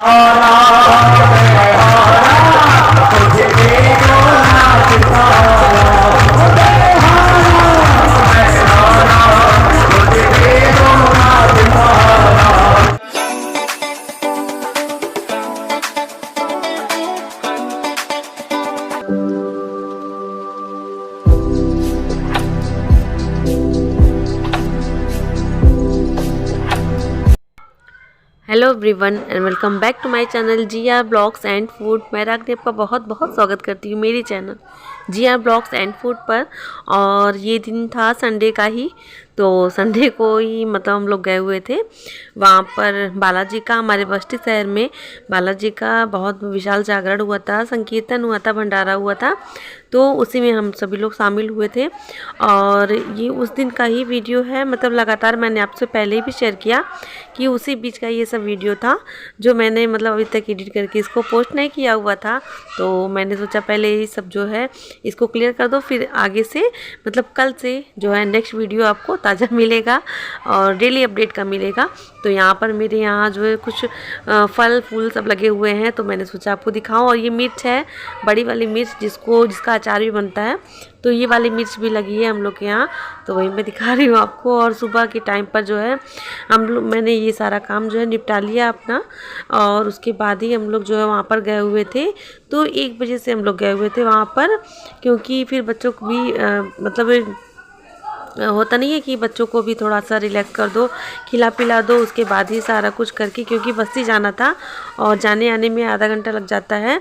Hello everyone and welcome back to my channel GR blogs and food. मैं रागनी आपका बहुत बहुत स्वागत करती हूँ मेरे channel GR blogs and food पर। और ये दिन था संडे का ही, तो संडे को ही मतलब हम लोग गए हुए थे वहाँ पर बालाजी का, हमारे बस्ती शहर में बालाजी का बहुत विशाल जागरण हुआ था, संकीर्तन हुआ था, भंडारा हुआ था, तो उसी में हम सभी लोग शामिल हुए थे। और ये उस दिन का ही वीडियो है, मतलब लगातार मैंने आपसे पहले भी शेयर किया कि उसी बीच का ये सब वीडियो था जो मैंने मतलब अभी तक एडिट करके इसको पोस्ट नहीं किया हुआ था। तो मैंने सोचा पहले ये सब जो है इसको क्लियर कर दो, फिर आगे से मतलब कल से जो है नेक्स्ट वीडियो आपको ताज़ा मिलेगा और डेली अपडेट का मिलेगा। तो यहाँ पर मेरे यहाँ जो है कुछ फल फूल सब लगे हुए हैं, तो मैंने सोचा आपको दिखाऊं। और ये मिर्च है, बड़ी वाली मिर्च जिसका अचार भी बनता है, तो ये वाली मिर्च भी लगी है हम लोग के यहाँ, तो वही मैं दिखा रही हूँ आपको। और सुबह के टाइम पर जो है मैंने ये सारा काम जो है निपटा लिया अपना, और उसके बाद ही हम लोग जो है वहाँ पर गए हुए थे। तो 1 बजे से हम लोग गए हुए थे वहाँ पर, क्योंकि फिर बच्चों को भी मतलब होता नहीं है कि बच्चों को भी थोड़ा सा रिलैक्स कर दो, खिला पिला दो, उसके बाद ही सारा कुछ करके, क्योंकि बस्ती जाना था और जाने आने में आधा घंटा लग जाता है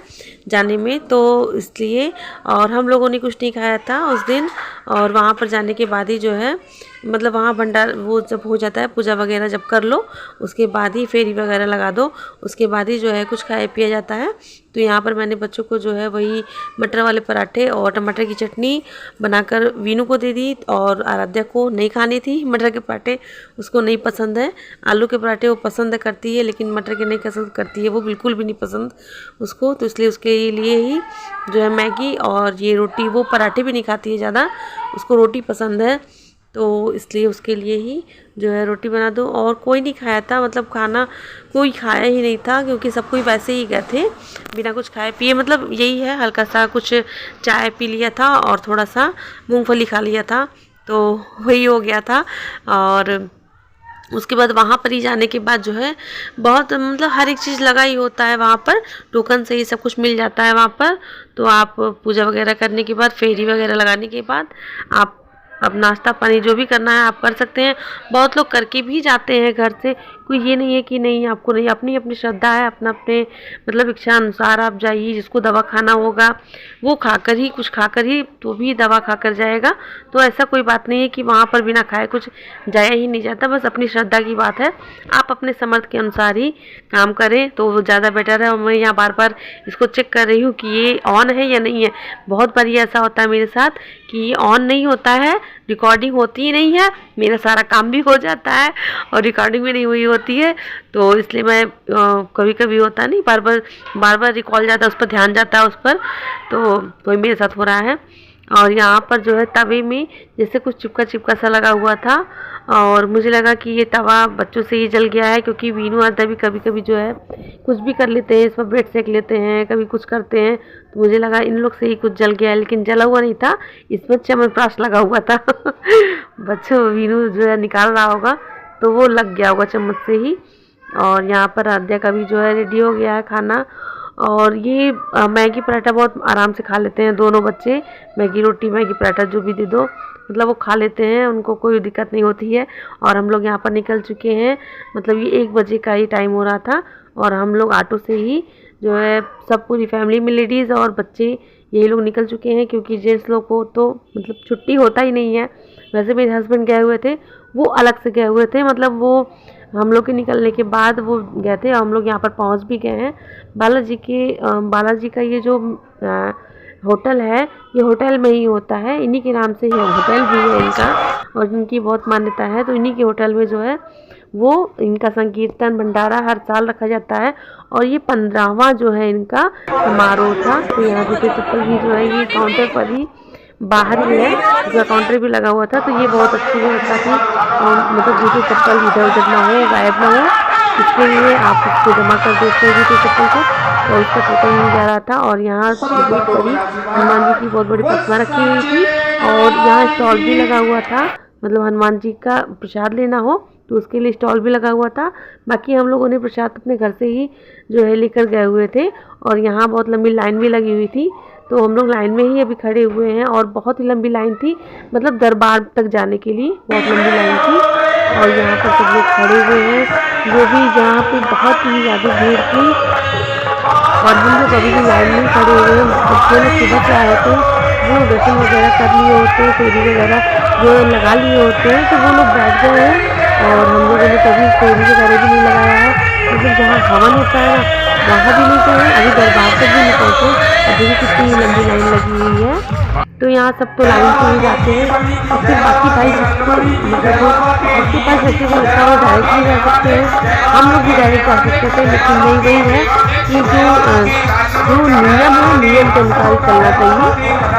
जाने में, तो इसलिए। और हम लोगों ने कुछ नहीं खाया था उस दिन, और वहाँ पर जाने के बाद ही जो है मतलब वहाँ भंडार वो जब हो जाता है, पूजा वगैरह जब कर लो उसके बाद ही फेरी वगैरह लगा दो, उसके बाद ही जो है कुछ खाया पिया जाता है। तो यहाँ पर मैंने बच्चों को जो है वही मटर वाले पराठे और टमाटर की चटनी बनाकर वीनू को दे दी, और आराध्या को नहीं खानी थी मटर के पराठे, उसको नहीं पसंद है। आलू के पराठे वो पसंद करती है, लेकिन मटर के नहीं पसंद करती है, वो बिल्कुल भी नहीं पसंद उसको। तो इसलिए उसके लिए ही जो है मैगी और ये रोटी, वो पराठे भी नहीं खाती है ज़्यादा, उसको रोटी पसंद है, तो इसलिए उसके लिए ही जो है रोटी बना दो। और कोई नहीं खाया था, मतलब खाना कोई खाया ही नहीं था, क्योंकि सब कोई वैसे ही गए थे बिना कुछ खाए पिए। मतलब यही है, हल्का सा कुछ चाय पी लिया था और थोड़ा सा मूंगफली खा लिया था, तो वही हो गया था। और उसके बाद वहाँ पर ही जाने के बाद जो है बहुत मतलब हर एक चीज़ लगा ही होता है वहाँ पर, टोकन से ही सब कुछ मिल जाता है वहाँ पर। तो आप पूजा वगैरह करने के बाद, फेरी वगैरह लगाने के बाद आप अब नाश्ता पानी जो भी करना है आप कर सकते हैं। बहुत लोग करके भी जाते हैं घर से, कोई ये नहीं है कि नहीं आपको नहीं, अपनी अपनी श्रद्धा है, अपना अपने मतलब इच्छा अनुसार आप जाइए। जिसको दवा खाना होगा वो खाकर ही, कुछ खाकर ही तो भी दवा खाकर जाएगा। तो ऐसा कोई बात नहीं है कि वहाँ पर बिना खाए कुछ जाया ही नहीं जाता, बस अपनी श्रद्धा की बात है। आप अपने समर्थ के अनुसार ही काम करें तो वो ज़्यादा बेटर है। और मैं यहाँ बार बार इसको चेक कर रही हूँ कि ये ऑन है या नहीं है। बहुत बार ये ऐसा होता है मेरे साथ कि ये ऑन नहीं होता है, रिकॉर्डिंग होती ही नहीं है, मेरा सारा काम भी हो जाता है और रिकॉर्डिंग भी नहीं हुई होती है। तो इसलिए मैं कभी कभी होता नहीं, बार बार रिकॉल जाता है, उस पर ध्यान जाता है उस पर, तो वही मेरे साथ हो रहा है। और यहाँ पर जो है तवे में जैसे कुछ चिपका चिपका सा लगा हुआ था, और मुझे लगा कि ये तवा बच्चों से ही जल गया है, क्योंकि वीनू आधा भी कभी कभी जो है कुछ भी कर लेते हैं, इस पर ब्रेड सेक लेते हैं, कभी कुछ करते हैं, तो मुझे लगा इन लोग से ही कुछ जल गया है, लेकिन जला हुआ नहीं था, इसमें च्यवनप्राश लगा हुआ था। बच्चों वीनू जो है निकाल रहा होगा तो वो लग गया होगा चम्मच से ही। और यहाँ पर आद्या का भी जो है रेडी हो गया है खाना। और ये मैगी पराठा बहुत आराम से खा लेते हैं दोनों बच्चे, मैगी रोटी मैगी पराठा जो भी दे दो मतलब वो खा लेते हैं, उनको कोई दिक्कत नहीं होती है। और हम लोग यहाँ पर निकल चुके हैं, मतलब ये 1 बजे का ही टाइम हो रहा था, और हम लोग ऑटो से ही जो है सब पूरी फैमिली में लेडीज़ और बच्चे यही लोग निकल चुके हैं, क्योंकि जेंट्स लोग को तो मतलब छुट्टी होता ही नहीं है। वैसे मेरे हस्बैंड गए हुए थे, वो अलग से गए हुए थे, मतलब वो हम लोग के निकलने के बाद वो गए थे, और हम लोग यहाँ पर पहुँच भी गए हैं। बालाजी का ये जो होटल है, ये होटल में ही होता है, इन्हीं के नाम से ही होटल भी है इनका, और इनकी बहुत मान्यता है। तो इन्हीं के होटल में जो है वो इनका संकीर्तन भंडारा हर साल रखा जाता है, और ये 15वां जो है इनका समारोह था। तो यहाँ जूते चप्पल भी जो है ये काउंटर पर ही बाहर ही है, इसका काउंटर भी लगा हुआ था। तो ये बहुत अच्छी व्यवस्था थी, मतलब जूते चप्पल इधर उधर ना हो, गायब ना हो, इसके लिए आप उसको जमा कर देते थे चप्पल को, और उसका टोकन मिल जा रहा था। और यहाँ बहुत बड़ी हनुमान जी की बहुत बड़ी प्रतिमा रखी हुई थी, और यहाँ स्टॉल भी लगा हुआ था, मतलब हनुमान जी का प्रसाद लेना हो तो उसके लिए स्टॉल भी लगा हुआ था। बाकी हम लोगों ने प्रसाद अपने घर से ही जो है लेकर गए हुए थे, और यहाँ बहुत लंबी लाइन भी लगी हुई थी, तो हम लोग लाइन में ही अभी खड़े हुए हैं। और बहुत ही लंबी लाइन थी, मतलब दरबार तक जाने के लिए बहुत लंबी लाइन थी। और यहाँ पर सब लोग खड़े हुए हैं, वो भी जहाँ पे बहुत ही ज़्यादा भीड़ थी, और हम लोग अभी भी लाइन में खड़े हुए हैं। जो लोग सुबह से आए थे वो दर्शन वगैरह कर लिए होते हैं, फेरी वगैरह जो लगा लिए होते हैं, तो वो लोग बैठ गए हैं। और हम लोगों ने कभी फेरी वगैरह भी नहीं लगाया है, मतलब जहाँ हवन होता है ना वहाँ भी नहीं गए, अभी दरबार तक भी नहीं पहुँचे, अभी भी कितनी लंबी लाइन लगी हुई है। तो यहाँ सब तो लाइन से ही जाते हैं, और फिर बाकी भाई जिसको मतलब उसके पास जैसे भी होता है वो डायरेक्ट भी जा सकते हैं, हम लोग भी डायरेक्ट जा सकते थे, लेकिन नहीं वही है कि जो नियम है नियम के अनुसार ही चलना चाहिए।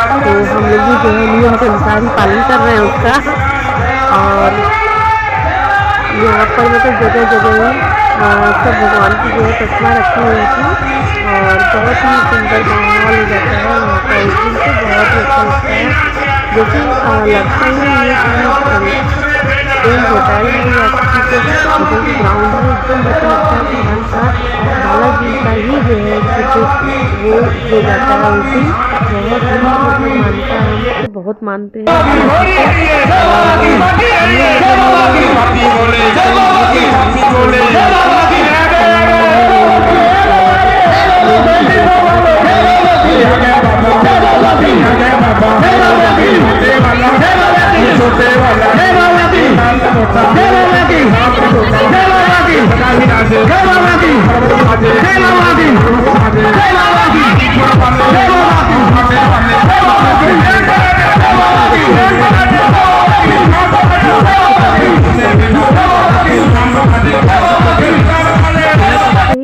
तो हम लोग भी जो है नियम के अनुसार ही पालन कर रहे हैं उसका। और यहाँ पर मतलब जगह जगह ही सब भगवान की जो है प्रतिमा रखी हुई थी, और बहुत ही सुंदर माहौल हो जाता है वहाँ का उस दिन, तो बहुत ही अच्छा लगता है। जैसे लगता ही नहीं है कि कोई होटल है या किसी ग्राउंड है, एकदम ऐसा लगता है कि हर साथ बालाजी का ही जो है कुछ वो हो जाता है उस दिन। बहुत ही मतलब मानता है, हम लोग तो बहुत मानते हैं।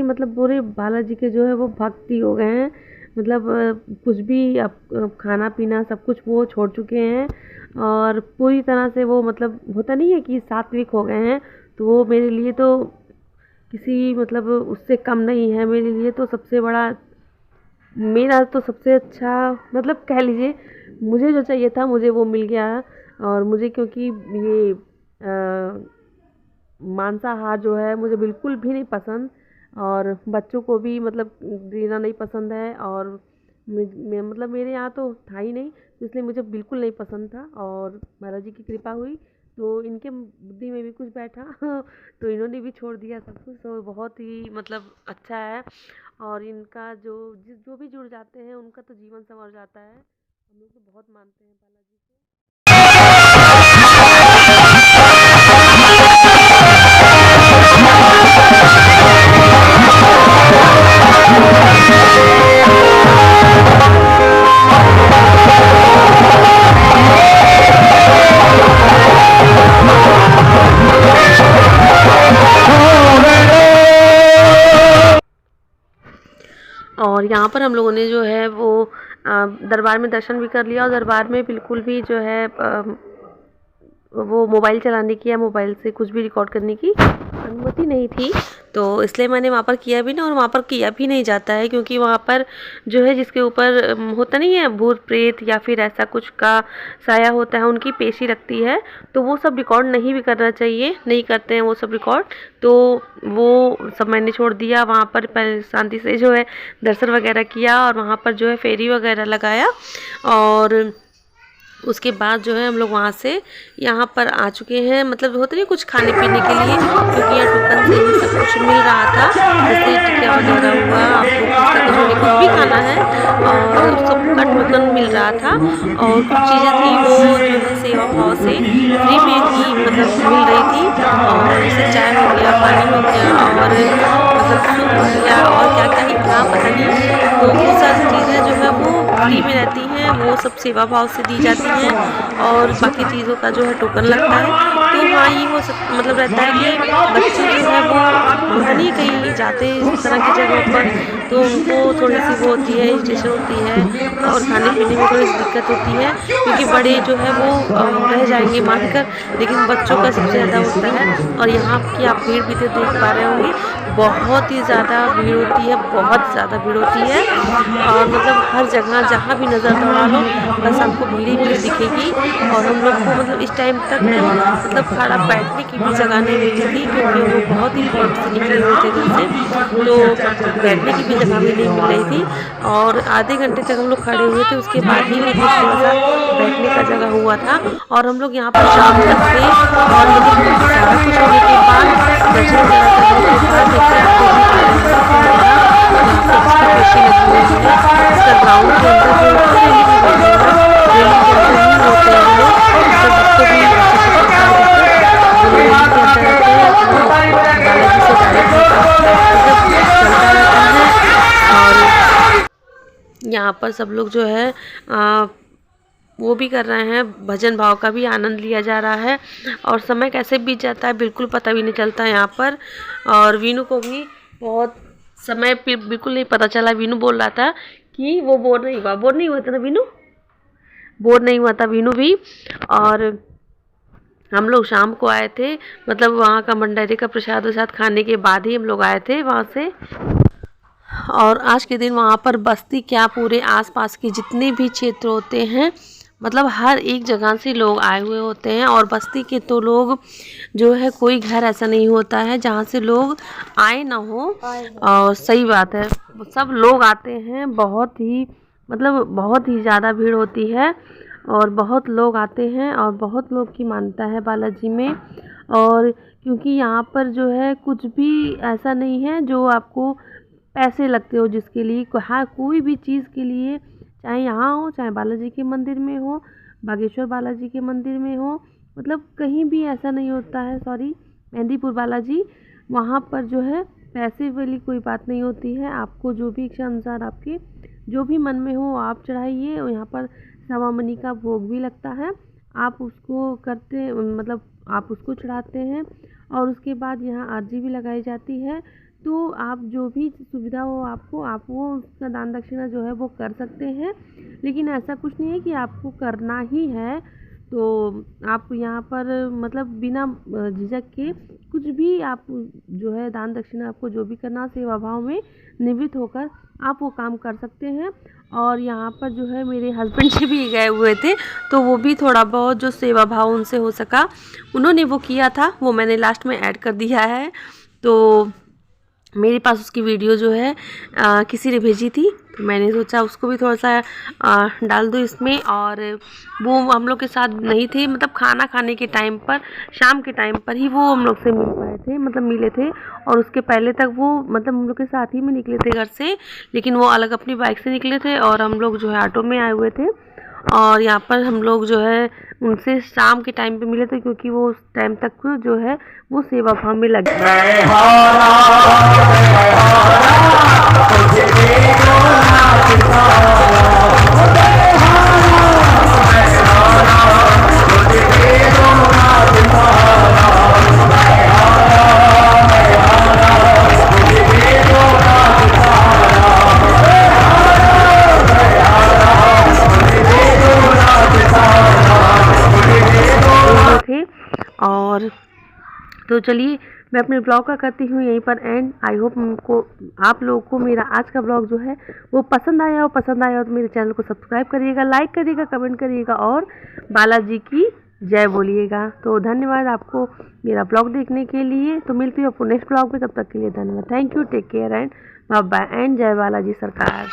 मतलब पूरे बालाजी के जो है वो भक्ति हो गए हैं, मतलब कुछ भी अब खाना पीना सब कुछ वो छोड़ चुके हैं, और पूरी तरह से वो मतलब होता नहीं है कि सात्विक हो गए हैं। तो वो मेरे लिए तो किसी मतलब उससे कम नहीं है, मेरे लिए तो सबसे बड़ा, मेरा तो सबसे अच्छा मतलब कह लीजिए, मुझे जो चाहिए था मुझे वो मिल गया। और मुझे क्योंकि ये मांसाहार जो है मुझे बिल्कुल भी नहीं पसंद, और बच्चों को भी मतलब देना नहीं पसंद है, और मतलब मेरे यहाँ तो था ही नहीं, इसलिए मुझे बिल्कुल नहीं पसंद था। और महाराज जी की कृपा हुई तो इनके बुद्धि में भी कुछ बैठा तो इन्होंने भी छोड़ दिया सब कुछ, तो बहुत ही मतलब अच्छा है। और इनका जो भी जुड़ जाते हैं उनका तो जीवन संवर जाता है, हम लोग तो बहुत मानते हैं बालाजी को। और यहाँ पर हम लोगों ने जो है वो दरबार में दर्शन भी कर लिया, और दरबार में बिल्कुल भी जो है वो मोबाइल चलाने की या मोबाइल से कुछ भी रिकॉर्ड करने की अनुमति नहीं थी, तो इसलिए मैंने वहाँ पर किया भी नहीं, और वहाँ पर किया भी नहीं जाता है, क्योंकि वहाँ पर जो है जिसके ऊपर होता नहीं है भूत प्रेत या फिर ऐसा कुछ का साया होता है, उनकी पेशी रखती है, तो वो सब रिकॉर्ड नहीं भी करना चाहिए, नहीं करते हैं वो सब रिकॉर्ड। तो वो सब मैंने छोड़ दिया, वहाँ पर शांति से जो है दर्शन वगैरह किया, और वहाँ पर जो है फेरी वगैरह लगाया, और उसके बाद जो है हम लोग वहाँ से यहाँ पर आ चुके हैं, मतलब होते नहीं कुछ खाने पीने के लिए, क्योंकि यहाँ टोकन से ही सब कुछ मिल रहा था, जैसे टिक्का वगैरह हुआ, आपको कुछ भी खाना है और सबका टोकन मिल रहा था। और कुछ चीज़ें थी वो जो है सेवा भाव से फ्री में ही मतलब मिल रही थी, और जैसे चाय हो गया, पानी हो गया, और मतलब सूप हो गया, और क्या क्या इतना पता नहीं, तो वो सारी चीज़ें जो है वो फ्री में रहती हैं वो सब सेवा भाव से दी जाती हैं और बाकी चीज़ों का जो है टोकन लगता है। तो हाँ, ये वो सब मतलब रहता है कि बच्चे जो है वो नहीं कहीं जाते इस तरह की जगहों पर, तो उनको थोड़ी सी वो होती है, स्टेशन होती है और खाने पीने में थोड़ी सी दिक्कत होती है, क्योंकि बड़े जो है वो रह जाएंगे मानकर, लेकिन बच्चों का सबसे ज़्यादा होता है। और यहाँ की आप भीड़ भी तो देख पा रहे होंगे, बहुत ही ज़्यादा भीड़ होती है, बहुत ज़्यादा भीड़ होती है। और मतलब हर जगह जहाँ भी नज़र दौड़ा लो बस आपको भीड़ ही भीड़ दिखेगी। और हम लोग को मतलब इस टाइम तक तो मतलब खड़ा बैठने की भी जगह नहीं मिलती थी, क्योंकि वो बहुत ही लेट से निकले हुए थे घर से, तो बैठने की भी जगह भी नहीं मिल रही थी। और आधे घंटे तक हम लोग खड़े हुए थे, उसके बाद ही मतलब थोड़ा सा बैठने का जगह हुआ था। और हम लोग यहाँ पर शाम तक थे और लेकिन सारा कुछ होने के बाद दर्शन वगैरह करने के बाद देखते हैं आपको भी यहाँ पे पेशी लगी हुई है। इसका ग्राउंड के अंदर जो होता है रेलिंग के अंदर ही होते हैं हम लोग, सब जिसको भी अच्छे से पता है वो रेलिंग के अंदर रहते हैं, बालाजी से डायरेक्ट मतलब चलता रहता है। और यहाँ पर सब लोग जो है वो भी कर रहे हैं, भजन भाव का भी आनंद लिया जा रहा है। और समय कैसे बीत जाता है बिल्कुल पता भी नहीं चलता है यहाँ पर। और वीनू को भी बहुत समय बिल्कुल नहीं पता चला। वीनू बोल रहा था कि वो बोर नहीं हुआ था ना वीनू, बोर नहीं हुआ था वीनू भी। और हम लोग शाम को आए थे, मतलब वहाँ का भंडारे का प्रसाद वसाद खाने के बाद ही हम लोग आए थे वहाँ से। और आज के दिन वहाँ पर बस्ती क्या पूरे आसपास के जितने भी क्षेत्र होते हैं, मतलब हर एक जगह से लोग आए हुए होते हैं। और बस्ती के तो लोग जो है कोई घर ऐसा नहीं होता है जहाँ से लोग आए ना हो। और सही बात है, सब लोग आते हैं, बहुत ही मतलब बहुत ही ज़्यादा भीड़ होती है और बहुत लोग आते हैं और बहुत लोग की मानता है बालाजी में। और क्योंकि यहाँ पर जो है कुछ भी ऐसा नहीं है जो आपको पैसे लगते हो, जिसके लिए हाँ कोई भी चीज़ के लिए, चाहे यहाँ हो चाहे बालाजी के मंदिर में हो, बागेश्वर बालाजी के मंदिर में हो, मतलब कहीं भी ऐसा नहीं होता है। सॉरी, मेहंदीपुर बालाजी, वहाँ पर जो है पैसे वाली कोई बात नहीं होती है। आपको जो भी इच्छा अनुसार आपके जो भी मन में हो आप चढ़ाइए। और यहाँ पर सवा मनी का भोग भी लगता है, आप उसको करते मतलब आप उसको चढ़ाते हैं। और उसके बाद यहाँ आरती भी लगाई जाती है। तो आप जो भी सुविधा हो आपको, आप वो उसका दान दक्षिणा जो है वो कर सकते हैं। लेकिन ऐसा कुछ नहीं है कि आपको करना ही है, तो आप यहाँ पर मतलब बिना झिझक के कुछ भी आप जो है दान दक्षिणा आपको जो भी करना सेवा भाव में निवृत्त होकर आप वो काम कर सकते हैं। और यहाँ पर जो है मेरे हस्बैंड जी भी गए हुए थे, तो वो भी थोड़ा बहुत जो सेवा भाव उनसे हो सका उन्होंने वो किया था, वो मैंने लास्ट में ऐड कर दिया है। तो मेरे पास उसकी वीडियो जो है किसी ने भेजी थी, तो मैंने सोचा उसको भी थोड़ा सा डाल दूँ इसमें। और वो हम लोग के साथ नहीं थे, मतलब खाना खाने के टाइम पर, शाम के टाइम पर ही वो हम लोग से मिल पाए थे, मतलब मिले थे। और उसके पहले तक वो मतलब हम लोग के साथ ही में निकले थे घर से, लेकिन वो अलग अपनी बाइक से निकले थे और हम लोग जो है ऑटो में आए हुए थे। और यहाँ पर हम लोग जो है उनसे शाम के टाइम पे मिले थे, क्योंकि वो उस टाइम तक जो है वो सेवा भाव में लगे। और तो चलिए मैं अपने ब्लॉग का करती हूँ यहीं पर एंड। आई होप आप लोगों को मेरा आज का ब्लॉग जो है वो पसंद आया हो। तो मेरे चैनल को सब्सक्राइब करिएगा, लाइक करिएगा, कमेंट करिएगा और बालाजी की जय बोलिएगा। तो धन्यवाद आपको मेरा ब्लॉग देखने के लिए। तो मिलती हूँ आपको नेक्स्ट ब्लॉग में, तब तक के लिए धन्यवाद। Thank you, take care and bye bye and जय बालाजी सरकार।